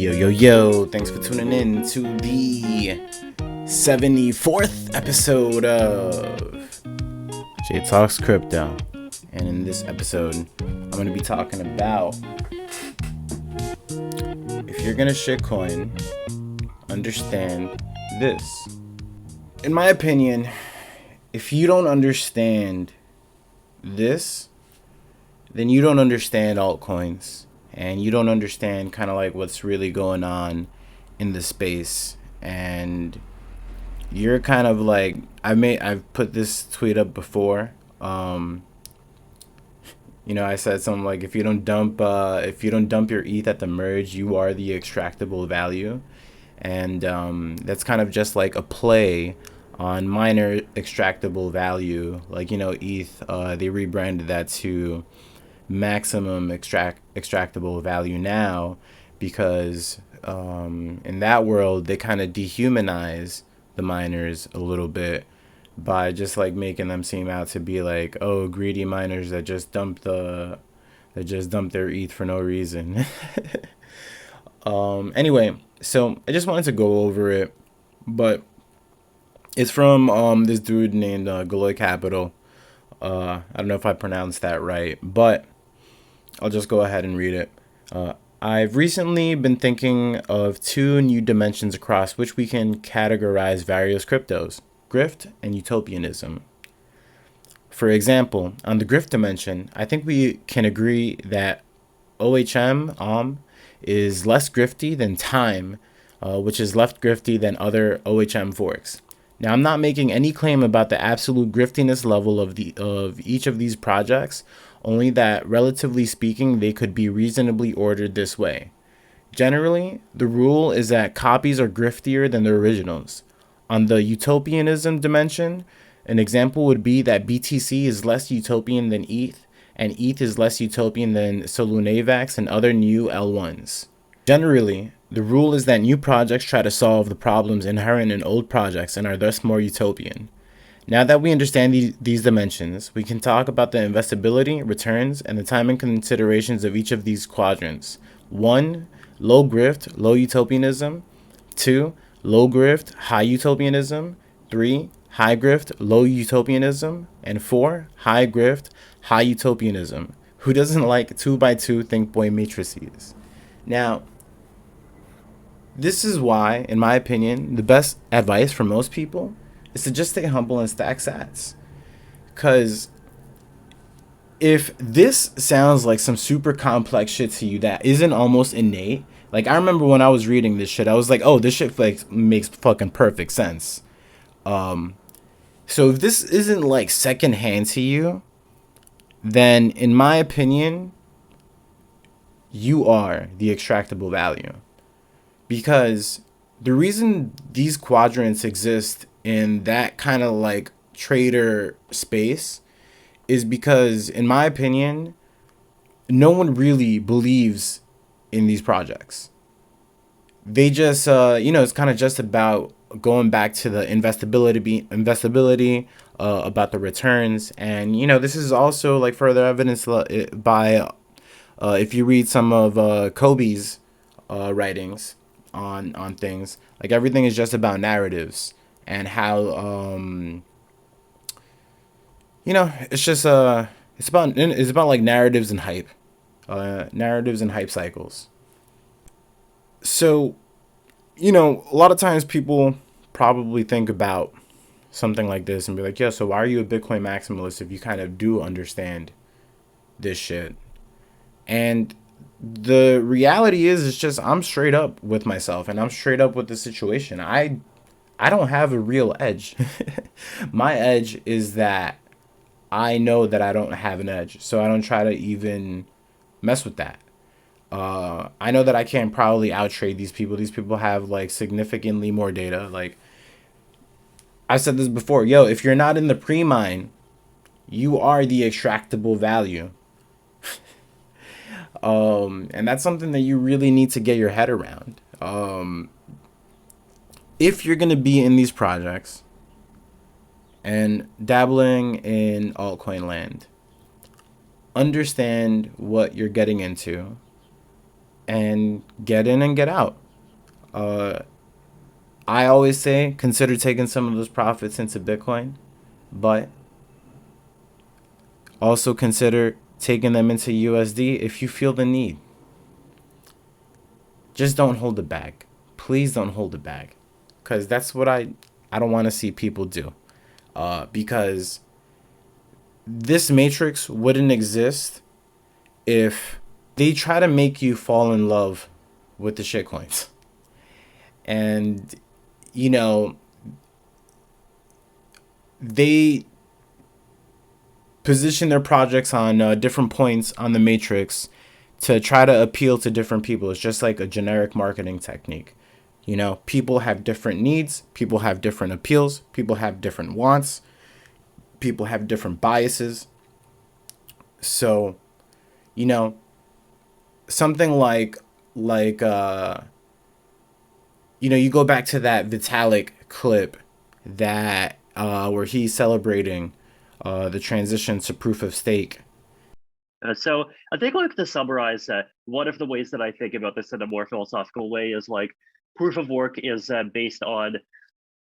Yo, thanks for tuning in to the 74th episode of J Talks Crypto. And in this episode, I'm going to be talking about if you're going to shitcoin, understand this. In my opinion, if you don't understand this, then you don't understand altcoins. And you don't understand kind of like what's really going on in the space. And you're kind of like, I've put this tweet up before. I said something like, if you don't dump your ETH at the merge, you are the extractable value. And that's kind of just like a play on miner extractable value. Like, ETH, they rebranded that to maximum extractable value now, because in that world they kind of dehumanize the miners a little bit by just like making them seem out to be like, oh, greedy miners that just dump their ETH for no reason. Anyway, so I just wanted to go over it, but it's from this dude named Galoy Capital. I don't know if I pronounced that right, but I'll just go ahead and read it. I've recently been thinking of two new dimensions across which we can categorize various cryptos, Grift and Utopianism. For example, on the Grift dimension, I think we can agree that OHM is less grifty than Time, which is less grifty than other OHM forks. Now, I'm not making any claim about the absolute griftiness level of each of these projects, only that, relatively speaking, they could be reasonably ordered this way. Generally, the rule is that copies are griftier than the originals. On the utopianism dimension, an example would be that BTC is less utopian than ETH, and ETH is less utopian than Solunevax and other new L1s. Generally, the rule is that new projects try to solve the problems inherent in old projects and are thus more utopian. Now that we understand these dimensions, we can talk about the investability, returns, and the timing considerations of each of these quadrants. 1. Low grift, low utopianism. 2. Low grift, high utopianism. 3. High grift, low utopianism. And 4. High grift, high utopianism. Who doesn't like 2x2 think boy matrices? Now, this is why, in my opinion, the best advice for most people is to just stay humble and stack sats. Because if this sounds like some super complex shit to you that isn't almost innate, like I remember when I was reading this shit, I was like, oh, this shit like makes fucking perfect sense. So if this isn't like secondhand to you, then in my opinion, you are the extractable value. Because the reason these quadrants exist in that kind of like trader space is because, in my opinion, no one really believes in these projects. They just, it's kind of just about going back to the investability, about the returns. And, this is also like further evidence by, if you read some of Kobe's writings on things, like everything is just about narratives. And how it's just it's about like narratives and hype cycles. So a lot of times people probably think about something like this and be like, yeah, so why are you a Bitcoin maximalist if you kind of do understand this shit? And the reality is, it's just I'm straight up with myself and I'm straight up with the situation. I don't have a real edge. My edge is that I know that I don't have an edge, so I don't try to even mess with that. I know that I can't probably outtrade these people. These people have like significantly more data. Like I said this before, if you're not in the pre-mine, you are the extractable value. And that's something that you really need to get your head around. If you're going to be in these projects and dabbling in altcoin land, understand what you're getting into and get in and get out. I always say consider taking some of those profits into Bitcoin, but also consider taking them into USD if you feel the need. Just don't hold it back. Please don't hold it back, because that's what I don't want to see people do. Because this matrix wouldn't exist if they try to make you fall in love with the shitcoins. And, you know, they position their projects on different points on the matrix to try to appeal to different people. It's just like a generic marketing technique. You know, people have different needs, people have different appeals, people have different wants, people have different biases. So, you know, something like you know, you go back to that Vitalik clip that where he's celebrating the transition to proof of stake. So I think, like, to summarize, one of the ways that I think about this in a more philosophical way is like proof of work is based on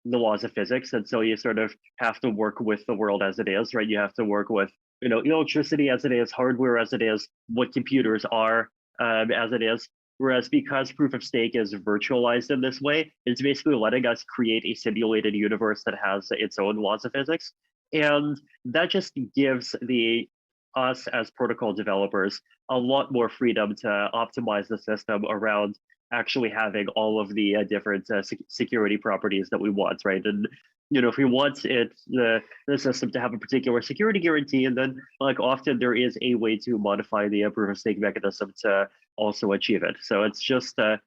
the laws of physics, and so you sort of have to work with the world as it is, right? You have to work with, you know, electricity as it is, hardware as it is, what computers are as it is. Whereas because proof of stake is virtualized in this way, it's basically letting us create a simulated universe that has its own laws of physics, and that just gives the us as protocol developers a lot more freedom to optimize the system around actually having all of the different security properties that we want, right? And you know, if we want the system to have a particular security guarantee, and then like often there is a way to modify the proof of stake mechanism to also achieve it. So it's just you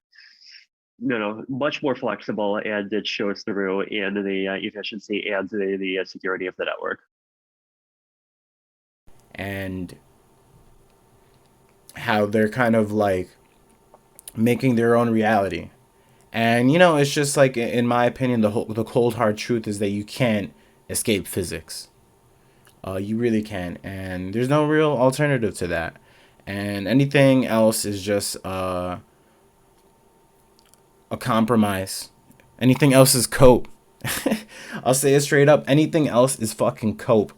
know, much more flexible, and it shows through in the efficiency and the security of the network. And how they're kind of like making their own reality. And you know, it's just like, in my opinion, the cold hard truth is that you can't escape physics. You really can, and there's no real alternative to that. And anything else is just a compromise. Anything else is cope. I'll say it straight up. Anything else is fucking cope.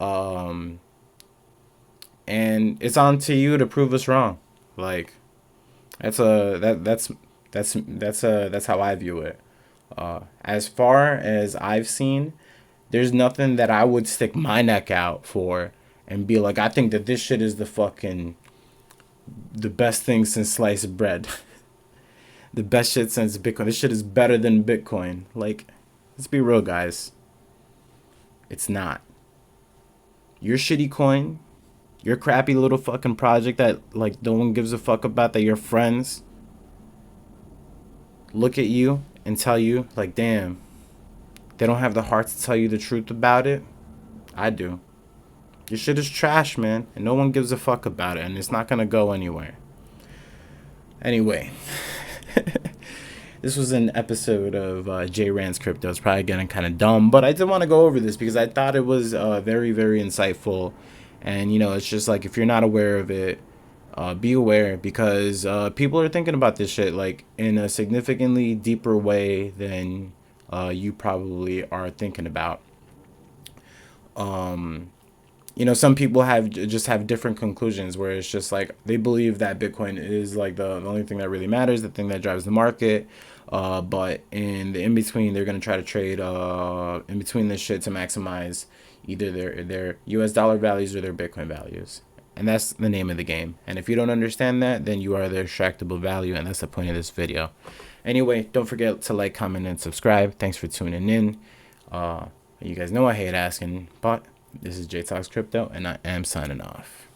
Um, and it's on to you to prove us wrong. Like, that's how I view it. As far as I've seen, there's nothing that I would stick my neck out for and be like, I think that this shit is the best thing since sliced bread. The best shit since Bitcoin. This shit is better than Bitcoin. Like, let's be real, guys. It's not. Your shitty coin, your crappy little fucking project that like no one gives a fuck about, that your friends look at you and tell you like, damn, they don't have the heart to tell you the truth about it. I do. Your shit is trash, man, and no one gives a fuck about it, and it's not gonna go anywhere. Anyway, this was an episode of J Rand's Crypto. It's probably getting kind of dumb, but I did want to go over this because I thought it was very, very insightful. And, you know, it's just like, if you're not aware of it, be aware, because people are thinking about this shit like in a significantly deeper way than you probably are thinking about. You know, some people have different conclusions, where it's just like they believe that Bitcoin is like the only thing that really matters, the thing that drives the market. But in the in between, they're gonna try to trade in between this shit to maximize either their US dollar values or their Bitcoin values. And that's the name of the game. And if you don't understand that, then you are the extractable value, and that's the point of this video. Anyway, don't forget to like, comment, and subscribe. Thanks for tuning in. You guys know I hate asking, but this is J Talks Crypto, and I am signing off.